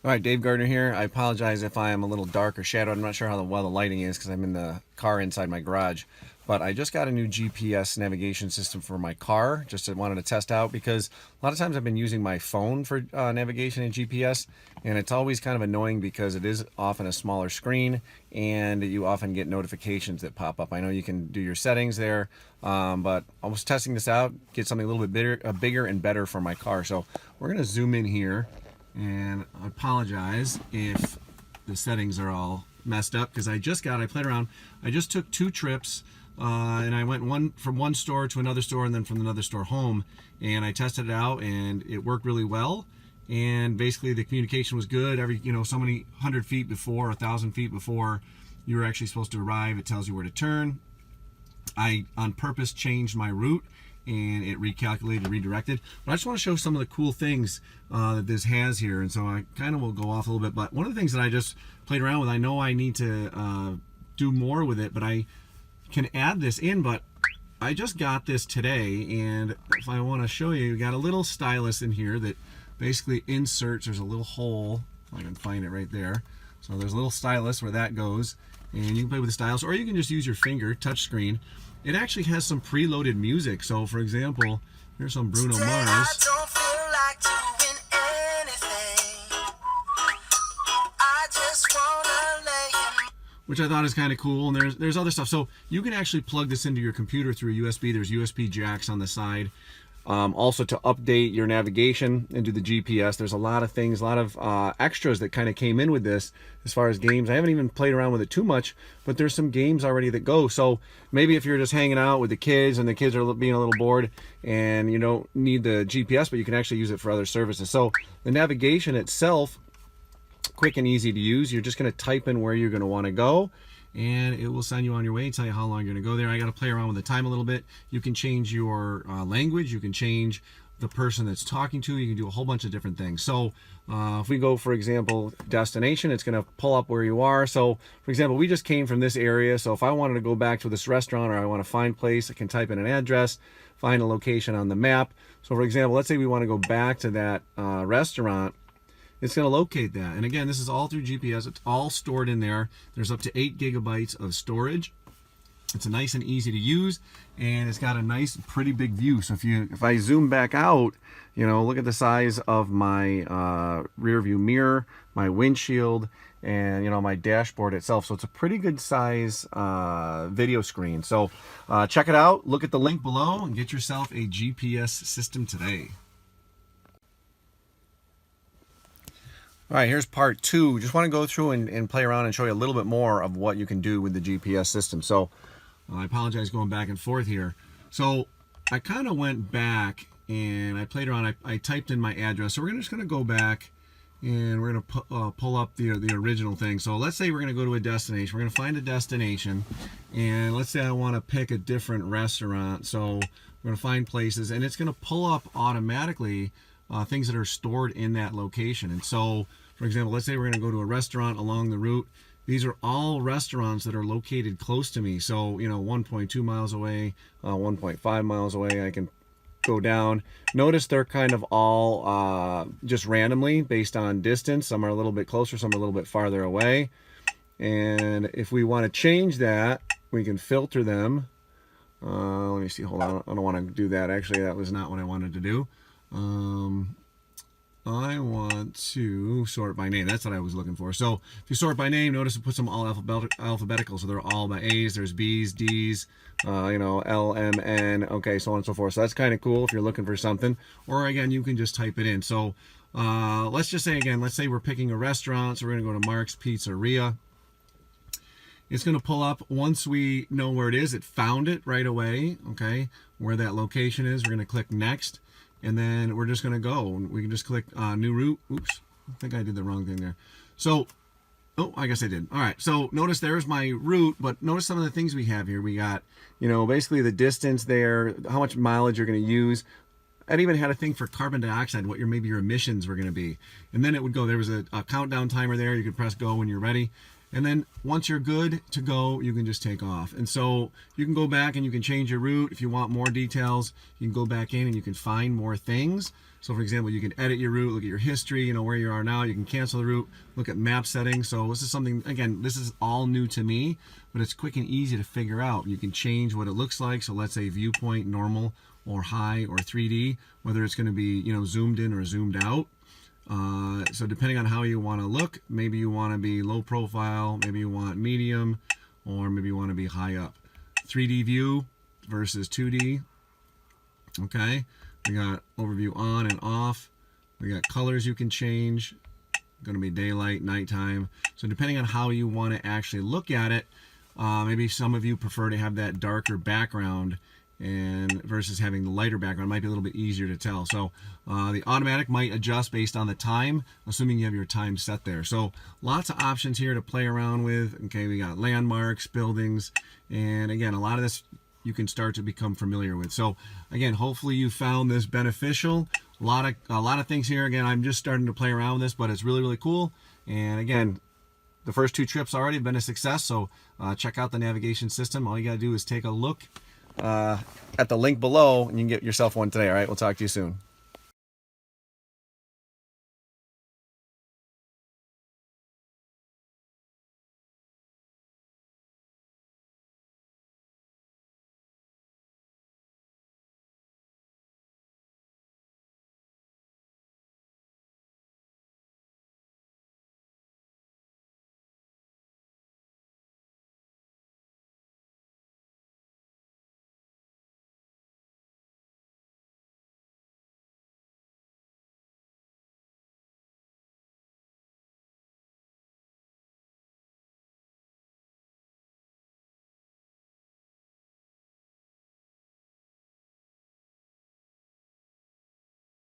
All right, Dave Gardner here. I apologize if I am a little dark or shadowed. I'm not sure how well the lighting is because I'm in the car inside my garage. But I just got a new GPS navigation system for my car. Just wanted to test out because a lot of times I've been using my phone for navigation and GPS, and it's always kind of annoying because it is often a smaller screen and you often get notifications that pop up. I know you can do your settings there, but I was testing this out, get something a little bit bigger and better for my car. So we're going to zoom in here. And I apologize if the settings are all messed up because I played around. I just took 2 trips and I went from one store to another store and then from another store home, and I tested it out and it worked really well. And basically the communication was good. So many 100 feet before, 1,000 feet before you were actually supposed to arrive, it tells you where to turn. I on purpose changed my route and it recalculated, redirected. But I just want to show some of the cool things that this has here. And so I kind of will go off a little bit. But one of the things that I just played around with, I know I need to do more with it, but I can add this in. But I just got this today, and if I want to show you, you got a little stylus in here that basically inserts. There's a little hole, if I can find it right there. So there's a little stylus where that goes, and you can play with the stylus, or you can just use your finger, touch screen. It actually has some preloaded music. So for example, here's some Bruno Mars. Which I thought is kind of cool, and there's other stuff. So you can actually plug this into your computer through USB. There's USB jacks on the side. Also to update your navigation into the GPS. There's a lot of things, a lot of extras that kind of came in with this as far as games. I haven't even played around with it too much, but there's some games already that go. So maybe if you're just hanging out with the kids and the kids are being a little bored and you don't need the GPS, but you can actually use it for other services. So the navigation itself, quick and easy to use. You're just going to type in where you're going to want to go, and it will send you on your way and tell you how long you're going to go there. I got to play around with the time a little bit. You can change your language. You can change the person that's talking to. You can do a whole bunch of different things. So if we go, for example, destination, it's going to pull up where you are. So, for example, we just came from this area. So if I wanted to go back to this restaurant or I want to find a place, I can type in an address, find a location on the map. So, for example, let's say we want to go back to that restaurant. It's going to locate that. And again, this is all through GPS. It's all stored in there. There's up to 8 gigabytes of storage. It's nice and easy to use, and it's got a nice, pretty big view. So if I zoom back out, look at the size of my rear view mirror, my windshield, and my dashboard itself. So it's a pretty good size video screen. So check it out. Look at the link below and get yourself a GPS system today. All right, here's part 2. Just want to go through and play around and show you a little bit more of what you can do with the GPS system. So I apologize going back and forth here. So I kind of went back and I played around. I typed in my address. So we're just going to go back and we're going to pull up the original thing. So let's say we're going to go to a destination. We're going to find a destination, and let's say I want to pick a different restaurant. So we're going to find places, and it's going to pull up automatically things that are stored in that location. And so, for example, let's say we're going to go to a restaurant along the route. These are all restaurants that are located close to me. So, 1.2 miles away, 1.5 miles away, I can go down. Notice they're kind of all just randomly based on distance. Some are a little bit closer, some are a little bit farther away. And if we want to change that, we can filter them. Let me see, hold on. I don't want to do that. Actually, that was not what I wanted to do. I want to sort by name. That's what I was looking for. So if you sort by name, notice it puts them all alphabetical. So they're all by A's, there's B's, D's, L, M, N, okay, so on and so forth. So that's kind of cool if you're looking for something. Or again, you can just type it in. So let's just say again, let's say we're picking a restaurant. So we're going to go to Mark's Pizzeria. It's going to pull up once we know where it is. It found it right away, okay, where that location is. We're going to click next. And then we're just going to go. We can just click new route. Oops, I think I did the wrong thing there. So, I guess I did. All right, so notice there's my route, but notice some of the things we have here. We got, basically the distance there, how much mileage you're going to use. It even had a thing for carbon dioxide, what maybe your emissions were going to be. And then it would go, there was a countdown timer there. You could press go when you're ready. And then once you're good to go, you can just take off. And so you can go back and you can change your route. If you want more details, you can go back in and you can find more things. So for example, you can edit your route, look at your history, you know, where you are now. You can cancel the route, look at map settings. So this is something, again, this is all new to me, but it's quick and easy to figure out. You can change what it looks like. So let's say viewpoint, normal, or high, or 3D, whether it's going to be, you know, zoomed in or zoomed out. So depending on how you want to look, maybe you want to be low profile, maybe you want medium, or maybe you want to be high up. 3D view versus 2D. Okay, we got overview on and off. We got colors you can change. Going to be daylight, nighttime. So depending on how you want to actually look at it, maybe some of you prefer to have that darker background and versus having the lighter background. Might be a little bit easier to tell. So the automatic might adjust based on the time, assuming you have your time set there. So lots of options here to play around with. Okay, we got landmarks, buildings, and again, a lot of this you can start to become familiar with. So again, hopefully you found this beneficial. A lot of things here. Again, I'm just starting to play around with this, but it's really, really cool. And again, the first 2 trips already have been a success. So check out the navigation system. All you got to do is take a look at the link below and you can get yourself one today. All right, we'll talk to you soon.